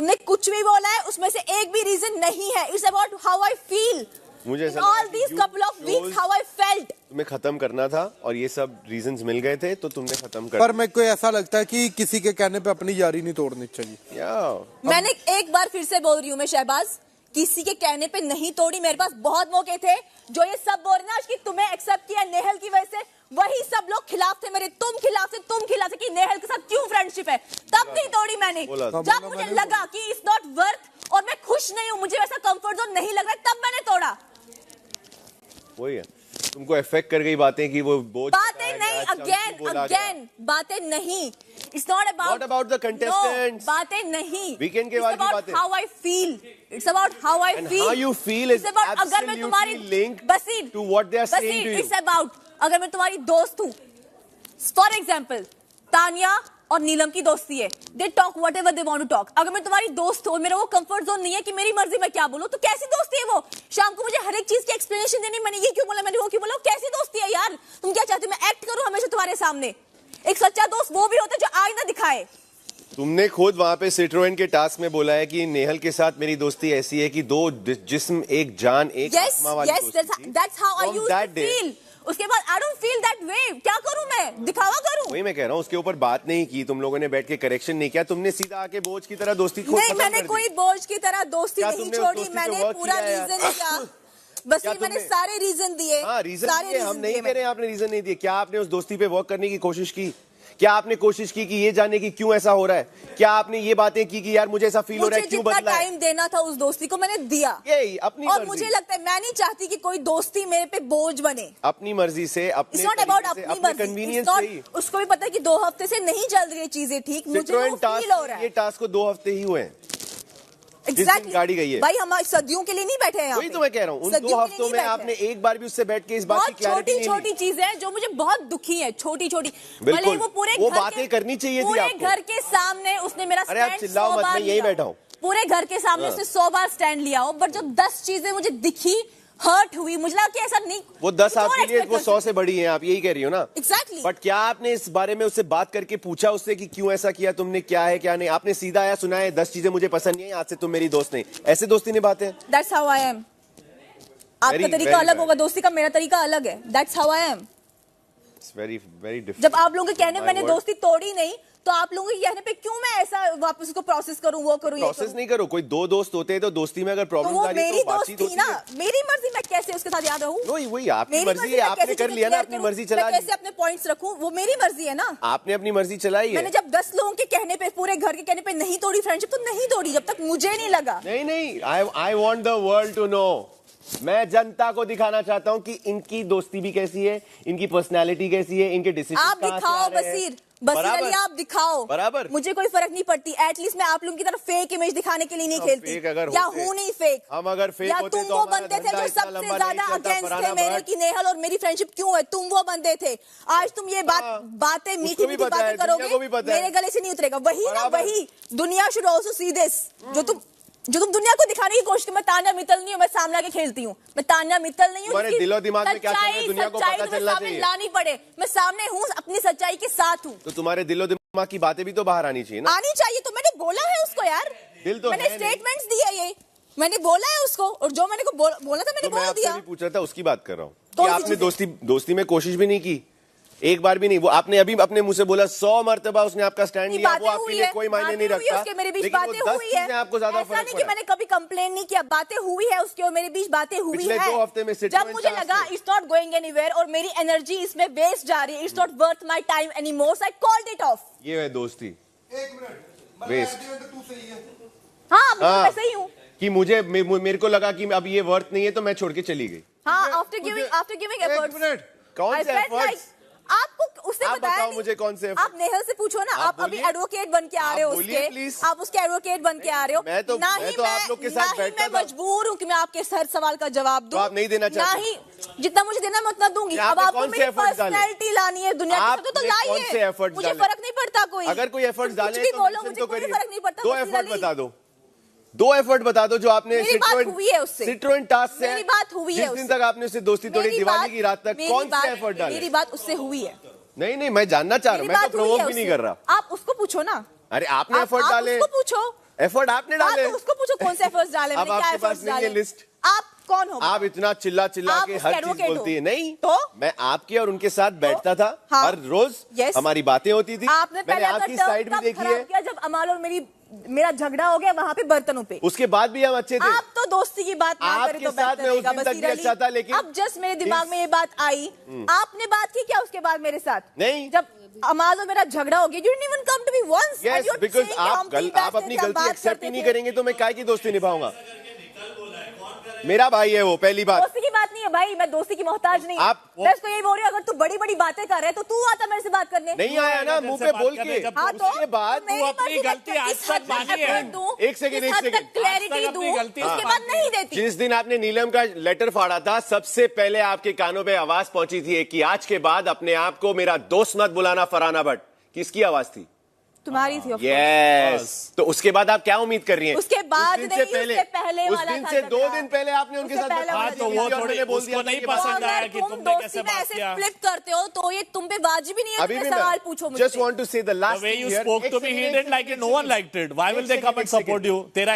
तुमने कुछ भी बोला है उसमें से एक भी रीजन नहीं है। It's about how I feel, मुझे all these couple of weeks how I felt. तुम्हें खत्म करना था और ये सब रीजंस मिल गए थे तो तुमने खत्म कर। पर मेरे को ऐसा लगता है कि किसी के कहने पे अपनी यारी नहीं तोड़नी चाहिए। मैंने एक बार फिर से बोल रही हूँ, मैं शहबाज किसी के कहने पे नहीं तोड़ी। मेरे पास बहुत मौके थे। जो ये सब बोल रहे ना कि तुम्हें एक्सेप्ट किया नेहल की वजह से, वही सब लोग खिलाफ थे मेरे। तुम खिलाफ थे कि नेहल के साथ क्यों फ्रेंडशिप है, तब नहीं तोड़ी मैंने। जब मुझे लगा कि इट्स नॉट वर्थ और मैं खुश नहीं हूँ, मुझे वैसा कंफर्ट जोन नहीं लग रहा है, तब मैंने तोड़ा। वही है, तुमको इफेक्ट कर गई बातें कि वो बोझ बातें नहीं, अगेन बातें नहीं। It's not about the contestants. No, बातें नहीं। वीकेंड के बाद की बातें। It's about how I feel. It's about how I feel. How you feel is absolutely linked to what they are saying to you. It's about अगर मैं तुम्हारी दोस्त हूँ, for example, तानिया और नीलम की दोस्ती है, they talk whatever they want to talk. अगर मैं तुम्हारी दोस्त हूँ, मेरा वो कंफर्ट जोन नहीं है कि मेरी मर्जी मैं क्या बोलूँ, तो कैसी दोस्ती है वो? शाम को मुझे हर एक चीज की एक्सप्लेनेशन देनी, मैंने ये क्यों बोला, मैंने वो क्यों बोला, कैसी दोस्ती है यार? तुम क्या चाहते हो मैं एक्ट करूँ हमेशा तुम्हारे सामने? एक सच्चा दोस्त वो भी होता है जो आईना दिखाए। तुमने खुद वहां पे सिट्रोएन के टास्क में बोला है कि नेहल के साथ मेरी दोस्ती ऐसी है कि दो जिस्म एक जान एक आत्मा वाली दोस्ती थी। That's how I used to feel. उसके बाद I don't feel that way. क्या करूं मैं? दिखावा करूं? वही मैं कह रहा हूँ, उसके ऊपर बात नहीं की, तुम लोगों ने बैठ के करेक्शन नहीं किया, तुमने सीधा आके बोझ की तरह दोस्ती को नहीं, मैंने कोई बोझ की तरह दोस्ती नहीं छोड़ी, मैंने पूरा रीजन दिया। बस मैंने सारे रीजन दिए। हाँ, रीजन हम नहीं कह रहे, आपने रीजन नहीं दिए। क्या आपने उस दोस्ती पे वर्क करने की कोशिश की? क्या आपने कोशिश की कि ये जानने की क्यों ऐसा हो रहा है? क्या आपने ये बातें की कि यार मुझे ऐसा फील हो रहा है, क्यों बदला है? मुझे जितना टाइम देना था उस दोस्ती को मैंने दिया। यही अपनी और मुझे लगता है मैं नहीं चाहती कि कोई दोस्ती मेरे पे बोझ बने। अपनी मर्जी से, अपने कन्वीनियंस से। उसको भी पता है कि 2 हफ्ते से नहीं चल रही है चीजें ठीक, मुझे वो फील हो रहा है। ये टास्क को 2 हफ्ते ही हुए हैं। Exactly. गाड़ी गई है भाई, हम सदियों के लिए नहीं बैठे हैं। वही तो मैं कह रहा हूँ, उन 2 हफ्तों में आपने एक बार भी उससे बैठ के इस बात की क्लैरिटी नहीं ली। छोटी चीजें हैं जो मुझे बहुत दुखी है, छोटी बिल्कुल, वो बातें करनी चाहिए थी आपको। पूरे घर के सामने उसने मेरा अरे आप चिल्लाओ मत, मैं यही बैठा हूँ। पूरे घर के सामने उसने 100 बार स्टैंड लिया हो, बट जो 10 चीजें मुझे दिखी, हर्ट हुई, मुझे लगा कि ऐसा नहीं। वो 10 आपके लिए वो 100 से बड़ी हैं, आप यही कह रही हो ना? Exactly. बट क्या आपने इस बारे में उससे बात करके पूछा उससे कि क्यों ऐसा किया तुमने, क्या है क्या नहीं? आपने सीधा आया, सुना है 10 चीजें मुझे पसंद नहीं है, आज से तुम मेरी दोस्त नहीं। ऐसे दोस्ती निभाते हैं? That's how I am. आपका तरीका अलग होगा दोस्ती का, मेरा तरीका अलग है। That's how I am. It's very different. जब आप लोगों के कहने मैंने दोस्ती तोड़ी नहीं, तो आप लोगों के कहने पे क्यों मैं ऐसा वापस उसको प्रोसेस करूं, वो करूं, प्रोसेस नहीं करो। कोई 2 दोस्त होते हैं तो दोस्ती में अगर प्रॉब्लम आ रही है तो बातचीत होती है। मेरी मर्जी, मैं कैसे उसके साथ याद रहूं? वही आपकी मर्जी है, आपने कर लिया ना, अपनी मर्जी चला ली। कैसे अपने पॉइंट्स रखूं, वो मेरी मर्जी है ना। आपने अपनी मर्जी चलाई है। मैंने जब 10 लोगों के कहने पे, पूरे घर के कहने पे नहीं तोड़ी फ्रेंडशिप, तो नहीं तोड़ी जब तक मुझे नहीं लगा। नहीं, I want the world to know. मैं जनता को दिखाना चाहता हूँ कि इनकी दोस्ती भी कैसी है, इनकी पर्सनैलिटी कैसी है, इनके डिसीजन आप दिखाओ बसीर अली, आप दिखाओ। बराबर, मुझे कोई फर्क नहीं पड़ती। एटलीस्ट मैं आप लोगों की तरफ फेक इमेज दिखाने के लिए नहीं खेलती। या हूँ नहीं फेक। हम अगर फेक होते तुम वो बंदे थे जो सबसे ज्यादा अगेंस्ट थे मेरे की नेहल और मेरी फ्रेंडशिप क्यों है, तुम वो बंदे थे। आज तुम ये बातें मीठी बातें करोगे, मेरे गले से नहीं उतरेगा। वही दुनिया शुड ऑल्सो सी दिस। जो तुम दुनिया को दिखाने की कोशिश, मैं तान्या मित्तल नहीं हूँ, मैं सामने के खेलती हूँ। मैं तान्या मित्तल नहीं हूँ। तुम्हारे दिलो दिमाग में क्या चल रहा है, दुनिया को पता चलना चाहिए। लानी पड़े, मैं सामने हूँ, अपनी सच्चाई के साथ हूँ। तो तुम्हारे दिलो दिमाग की बातें भी तो बाहर आनी चाहिए ना। आनी चाहिए, तो मैंने बोला है उसको यार। दिल तो मैंने स्टेटमेंट्स दिए, ये मैंने बोला है उसको, और जो मैंने बोला था मैंने बोल दिया। मैं पूछ रहा था, उसकी बात कर रहा हूँ कि आपने दोस्ती में कोशिश भी नहीं की, एक बार भी नहीं। वो आपने अभी अपने मुंह से बोला 100 मरतबा उसने आपका स्टैंड लिया, वो आपके लिए कोई मायने नहीं रखता। मेरे बीच बातें हुई है, आपको ज्यादा फर्क नहीं कि मैंने कभी कंप्लेन नहीं किया, बातें हुई है उसके और मेरे बीच बातें हुई है। 2 हफ्ते में जब मुझे लगा इट्स नॉट गोइंग एनीवेयर और मेरी एनर्जी इसमें वेस्ट जा रही है, it's not worth my time anymore, so I called it of. ये है दोस्ती। 1 मिनट वेस्ट। हाँ, मैं सही हूँ कि मेरे को लगा कि अब ये वर्थ नहीं है तो मैं छोड़ के चली गई। हाँ, आफ्टर गिविंग एफर्ट्स। कौन से एफर्ट्स? आपको उसने बताया नहीं। मुझे कौन से आप नेहल से पूछो ना। आप अभी एडवोकेट बन के आ रहे हो उसके, आप उसके एडवोकेट बन के आ रहे हो। मैं तो आप लोग के साथ बैठता था। मैं मजबूर हूँ कि मैं आपके हर सवाल का जवाब दूं। तो आप नहीं देना चाहते? नहीं, जितना मुझे देना मैं उतना दूंगी। अब आपको मेरी पर्सनैलिटी लानी है दुनिया की, तो लाइए, मुझे फर्क नहीं पड़ता कोई। अगर कोई एफर्ट डाले तो बोलो, मुझे कोई फर्क नहीं पड़ता। 2 एफर्ट बता दो, 2 एफर्ट बता दो जो आपने सिट्रोएन टास्क से, मेरी बात हुई है, जिस दिन तक आपने उससे दोस्ती तोड़ी, दिवाली की रात तक, कौन से एफर्ट डाले? मेरी बात उससे हुई है। नहीं, मैं जानना चाह रहा हूँ, मैं तो प्रोवोक भी नहीं कर रहा। आप उसको पूछो ना। अरे आपने एफर्ट डाले, उसको पूछो। एफर्ट आपने डाले। तो उसको पूछो कौन से एफर्ट्स डाले अब मैंने, क्या आपके पास एफर्ट्स नहीं है डाले। लिस्ट। आप कौन हो? आप इतना चिल्ला चिल्ला आप के उसके हर चीज advocate बोलती हो। है। नहीं तो मैं आपके और उनके साथ बैठता था हाँ। हर रोज। Yes। हमारी बातें होती थी। आपने मैंने पहले आपकी अपना साइड भी टर्म देखी खराब है। किया जब अमाल और मेरा झगड़ा हो गया वहां पे बर्तनों पे। उसके बाद भी हम अच्छे थे। आप तो दोस्ती की बात ना आपके करें तो साथ बेहतर मैं उस रहेगा दिन तक बसीर भी अली। अच्छा था, लेकिन अब जस्ट मेरे दिमाग में ये बात आई, आपने बात की क्या उसके बाद मेरे साथ? नहीं। जब अमाल और मेरा झगड़ा हो गया, you didn't even come to me once. Yes And you're because saying कि हम तीन आप बैठते अपनी थे, हम गलती बात एक्सेप्ट ही करते नहीं थे। करेंगे तो मैं काय की दोस्ती निभाऊंगा। मेरा भाई है वो, पहली बात। दोस्ती की बात नहीं है भाई, मैं दोस्ती की मोहताज नहीं। आप- मैं उसको यही बोल रही हूँ, अगर तू बड़ी बड़ी बातें कर रहे है तो तू आता मेरे से बात करने। नहीं आया ना मुंह पे बोल के। हाँ तो उसके बाद मेरी अपनी मर्जी का गलती आज इस तक हद तक मानी है। effort दूं, एक सेकंड, इस एक हद तक सेकंड। क्लैरिटी आज तक अपनी दूं, गलती उसके हाँ। बाद नहीं देती। जिस दिन आपने नीलम का लेटर फाड़ा था, सबसे पहले आपके कानों पे आवाज पहुंची थी कि आज के बाद अपने आप को मेरा दोस्त मत बुलाना फरहाना भट्ट। किसकी आवाज थी? तुम्हारी थी of course। यस। तो उसके बाद आप क्या उम्मीद कर रही हैं? उसके बाद उस दिन नहीं, से पहले, उसके पहले उस वाला दिन था से 2 झगड़ा। दिन पहले आपने उनके उससे साथ पहले बात वाला की तो थी वो और थोड़ी मैंने बोल उसको दिया था नहीं कि पसंद बात- आया अगर कि तुम तुमने दोस्ती कैसे में बात ऐसे किया। फ्लिप करते हो तो ये तुम पे वाजिब ही नहीं है अभी कि भी सवाल पूछो मुझसे। जस्ट वांट टू से the last The way you spoke to me, he didn't like it. No one liked it. Why will they come and support you? तेरा